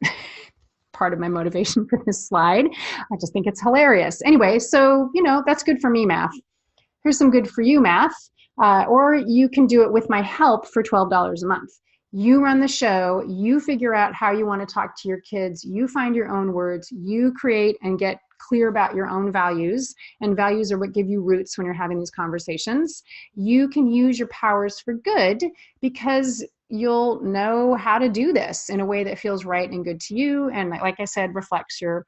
Part of my motivation for this slide. I just think it's hilarious. Anyway, so, that's good for me math. Here's some good for you math. Or you can do it with my help for $12 a month. You run the show, you figure out how you want to talk to your kids, you find your own words, you create and get clear about your own values, and values are what give you roots when you're having these conversations. You can use your powers for good because you'll know how to do this in a way that feels right and good to you, and like I said, reflects your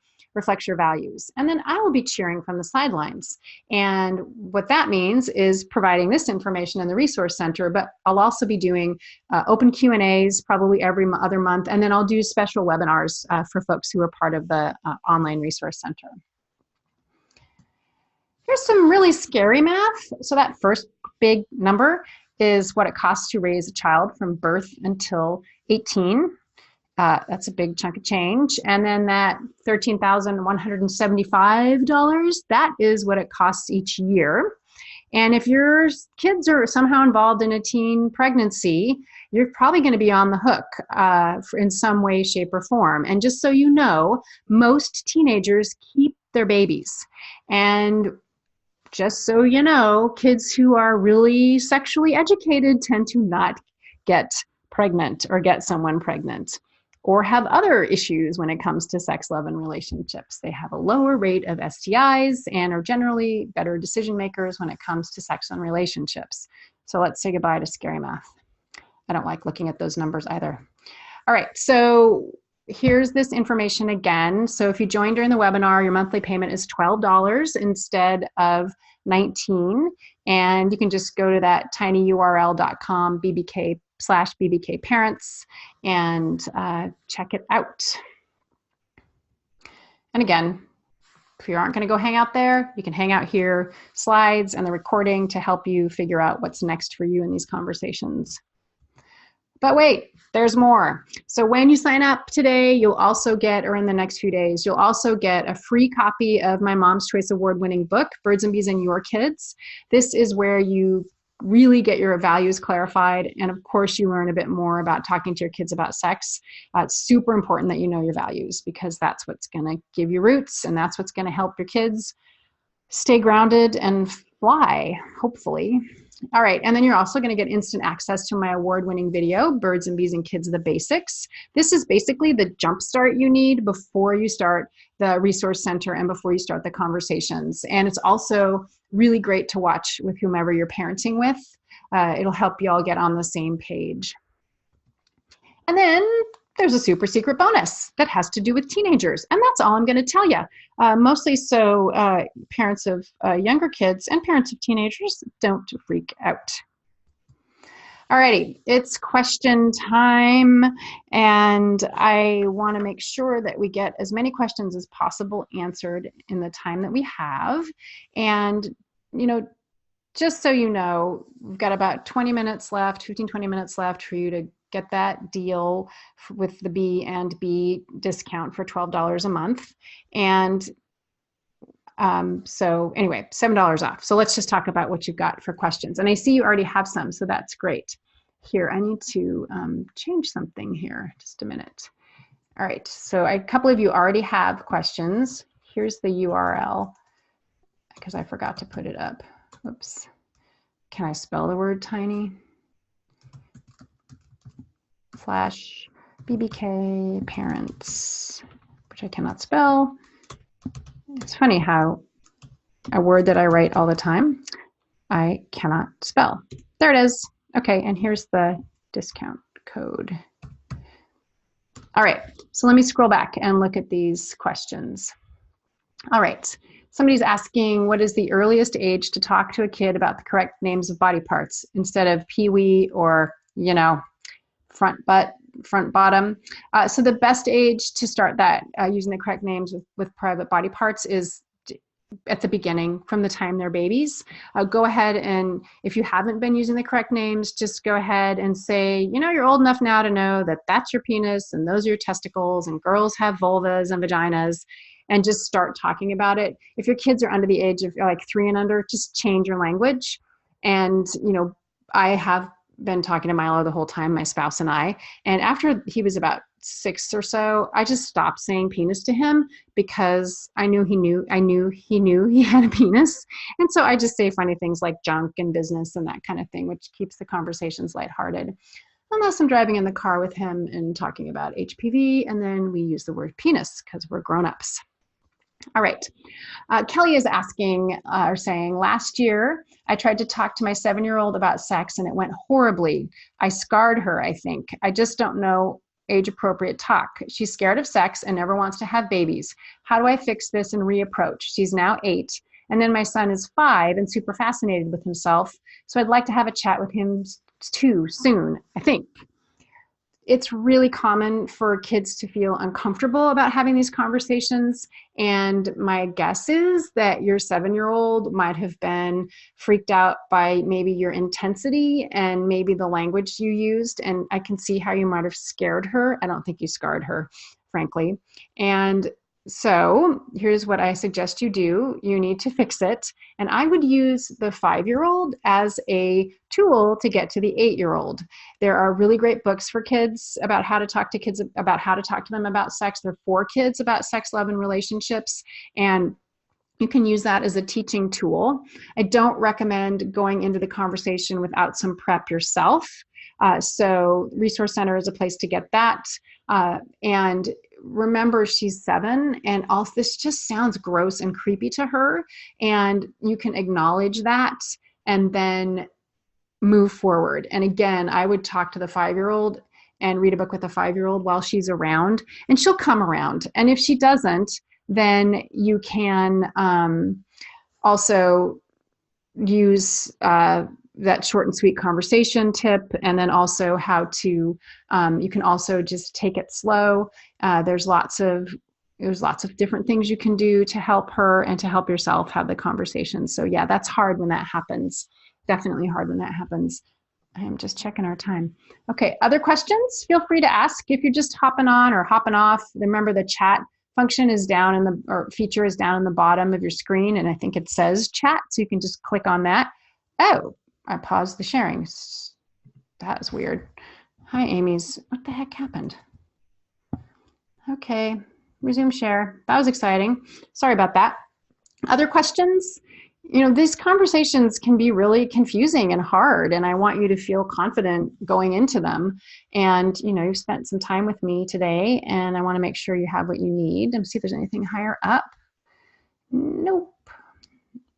values. And then I will be cheering from the sidelines. And what that means is providing this information in the Resource Center, but I'll also be doing open Q&As probably every other month, and then I'll do special webinars for folks who are part of the online Resource Center. Here's some really scary math. So that first big number is what it costs to raise a child from birth until 18. That's a big chunk of change. And then that $13,175, that is what it costs each year. And if your kids are somehow involved in a teen pregnancy, you're probably going to be on the hook in some way, shape, or form. And just so you know, most teenagers keep their babies. And just so you know, kids who are really sexually educated tend to not get pregnant or get someone pregnant, or have other issues when it comes to sex, love, and relationships. They have a lower rate of STIs and are generally better decision makers when it comes to sex and relationships. So let's say goodbye to scary math. I don't like looking at those numbers either. All right, so here's this information again. So if you join during the webinar, your monthly payment is $12 instead of $19. And you can just go to that tinyurl.com /BBK parents and check it out. And again, if you aren't going to go hang out there, you can hang out here, slides and the recording to help you figure out what's next for you in these conversations. But wait, there's more. So when you sign up today, you'll also get, or in the next few days, you'll also get a free copy of my Mom's Choice Award-winning book, Birds and Bees and Your Kids. This is where you really get your values clarified. And of course, you learn a bit more about talking to your kids about sex. It's super important that you know your values, because that's what's going to give you roots, and that's what's going to help your kids stay grounded and fly, hopefully, All right, and then you're also going to get instant access to my award-winning video, Birds and Bees and Kids, the Basics. This is basically the jumpstart you need before you start the resource center and before you start the conversations. And it's also really great to watch with whomever you're parenting with. It'll help you all get on the same page. And then there's a super secret bonus that has to do with teenagers. And that's all I'm going to tell you. Mostly so parents of younger kids and parents of teenagers don't freak out. Alrighty, it's question time. And I want to make sure that we get as many questions as possible answered in the time that we have. And, you know, just so you know, we've got about 20 minutes left, 15, 20 minutes left for you to get that deal with the B&B discount for $12 a month. And so anyway, $7 off. So let's just talk about what you've got for questions. And I see you already have some, so that's great. Here, I need to change something here, just a minute. All right, so a couple of you already have questions. Here's the URL, because I forgot to put it up. Oops. Can I spell the word tiny? /BBK parents, which I cannot spell. It's funny how a word that I write all the time, I cannot spell. There it is. Okay, and here's the discount code. All right, so let me scroll back and look at these questions. All right, somebody's asking, what is the earliest age to talk to a kid about the correct names of body parts instead of pee-wee or, you know, front butt, front bottom. So the best age to start that using the correct names with private body parts is at the beginning, from the time they're babies. Go ahead and if you haven't been using the correct names, just go ahead and say, you know, you're old enough now to know that that's your penis and those are your testicles and girls have vulvas and vaginas, and just start talking about it. If your kids are under the age of like 3 and under, just change your language. And, you know, I have been talking to Milo the whole time, my spouse and I, and after he was about 6 or so, I just stopped saying penis to him because I knew he knew he had a penis. And so I just say funny things like junk and business and that kind of thing, which keeps the conversations lighthearted. Unless I'm driving in the car with him and talking about HPV, and then we use the word penis because we're grown-ups. All right, Kelly is asking or saying, last year I tried to talk to my 7-year-old about sex and it went horribly. I scarred her, I think. I just don't know age-appropriate talk. She's scared of sex and never wants to have babies. How do I fix this and reapproach? She's now 8, and then my son is 5 and super fascinated with himself. So I'd like to have a chat with him too soon, I think. It's really common for kids to feel uncomfortable about having these conversations. And my guess is that your 7-year-old might have been freaked out by maybe your intensity and maybe the language you used. And I can see how you might have scared her. I don't think you scarred her, frankly. And so here's what I suggest you do. You need to fix it. And I would use the 5-year-old as a tool to get to the 8-year-old. There are really great books for kids about how to talk to kids, about how to talk to them about sex. They're for kids about sex, love, and relationships. And you can use that as a teaching tool. I don't recommend going into the conversation without some prep yourself. So Resource Center is a place to get that. And remember, she's 7, and all this just sounds gross and creepy to her. And you can acknowledge that and then move forward. And again, I would talk to the 5-year-old and read a book with a 5-year-old while she's around, and she'll come around. And if she doesn't, then you can also use that short and sweet conversation tip, and then also how to, you can also just take it slow. There's lots of different things you can do to help her and to help yourself have the conversation. So yeah, that's hard when that happens. Definitely hard when that happens. I am just checking our time. Okay, other questions? Feel free to ask. If you're just hopping on or hopping off, remember the chat function is down in the, or feature is down in the bottom of your screen, and I think it says chat, so you can just click on that. Oh, I paused the sharing. That is weird. Hi, Amy's. What the heck happened? Okay, resume share. That was exciting. Sorry about that. Other questions? these conversations can be really confusing and hard, and I want you to feel confident going into them. And, you've spent some time with me today, and I want to make sure you have what you need. And see if there's anything higher up. Nope.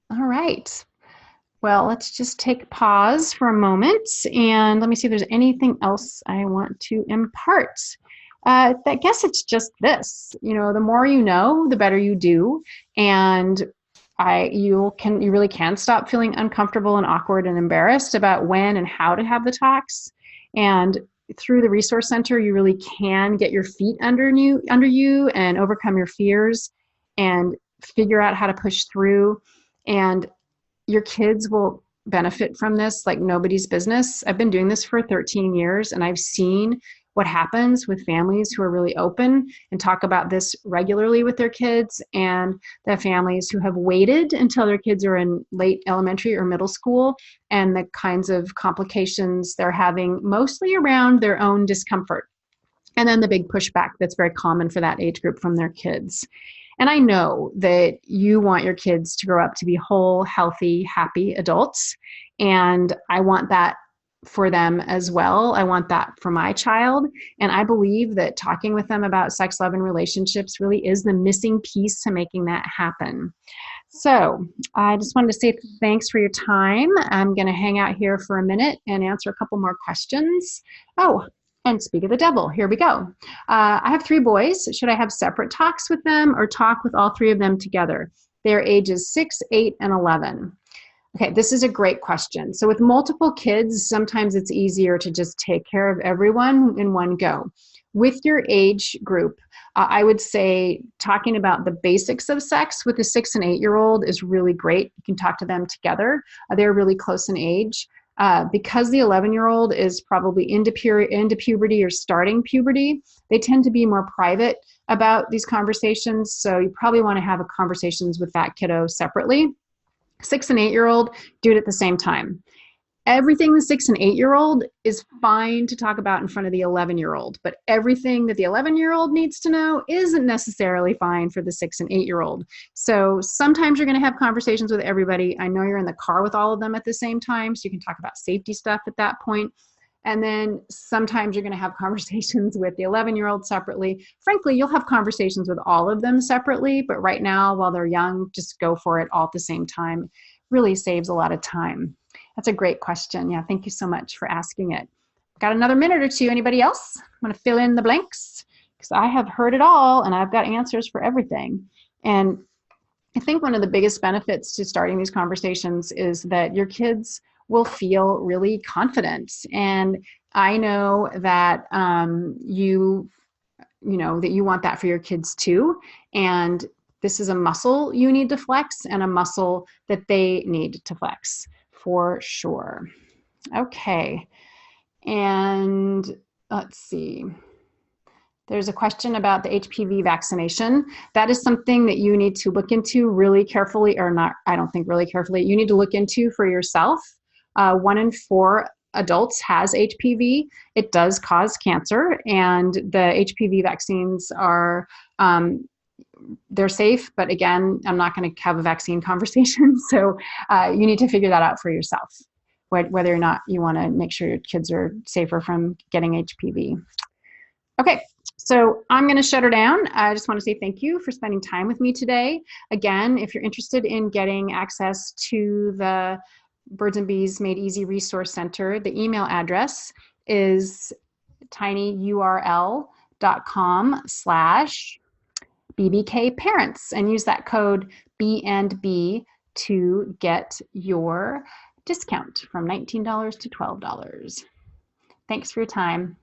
All right. Well, let's just take a pause for a moment, and let me see if there's anything else I want to impart. I guess it's just this, the more you know, the better you do. And you really can stop feeling uncomfortable and awkward and embarrassed about when and how to have the talks. And through the Resource Center, you really can get your feet under you and overcome your fears and figure out how to push through. And your kids will benefit from this like nobody's business. I've been doing this for 13 years, and I've seen what happens with families who are really open and talk about this regularly with their kids, and the families who have waited until their kids are in late elementary or middle school, and the kinds of complications they're having, mostly around their own discomfort. And then the big pushback that's very common for that age group from their kids. And I know that you want your kids to grow up to be whole, healthy, happy adults. And I want that for them as well. I want that for my child. And I believe that talking with them about sex, love, and relationships really is the missing piece to making that happen. So I just wanted to say thanks for your time. I'm going to hang out here for a minute and answer a couple more questions. Oh, and speak of the devil, here we go. I have 3 boys. Should I have separate talks with them or talk with all 3 of them together? Their ages 6, 8, and 11. Okay, this is a great question. So with multiple kids, sometimes it's easier to just take care of everyone in one go. With your age group, I would say talking about the basics of sex with a 6 and 8-year-old is really great. You can talk to them together. They're really close in age. Because the 11-year-old is probably into puberty or starting puberty, they tend to be more private about these conversations. So you probably want to have conversations with that kiddo separately. 6 and 8-year-old, do it at the same time. Everything the 6 and 8-year-old is fine to talk about in front of the 11-year-old, but everything that the 11-year-old needs to know isn't necessarily fine for the 6 and 8-year-old. So sometimes you're going to have conversations with everybody. I know you're in the car with all of them at the same time, so you can talk about safety stuff at that point. And then sometimes you're going to have conversations with the 11-year-old separately. Frankly, you'll have conversations with all of them separately, but right now, while they're young, just go for it all at the same time. Really saves a lot of time. That's a great question. Yeah, thank you so much for asking it. Got another minute or two. Anybody else want to fill in the blanks? Because I have heard it all and I've got answers for everything. And I think one of the biggest benefits to starting these conversations is that your kids will feel really confident. And I know that you want that for your kids too. And this is a muscle you need to flex and a muscle that they need to flex for sure. Okay. And let's see. There's a question about the HPV vaccination. That is something that you need to look into really carefully, or not, I don't think really carefully. You need to look into for yourself. 1 in 4 adults has HPV. It does cause cancer, and the HPV vaccines are, they're safe, but again, I'm not going to have a vaccine conversation. So you need to figure that out for yourself, whether or not you want to make sure your kids are safer from getting HPV. Okay, so I'm going to shut her down. I just want to say thank you for spending time with me today. Again, if you're interested in getting access to the Birds and Bees Made Easy Resource Center, the email address is tinyurl.com/BBK Parents, and use that code B&B to get your discount from $19 to $12. Thanks for your time.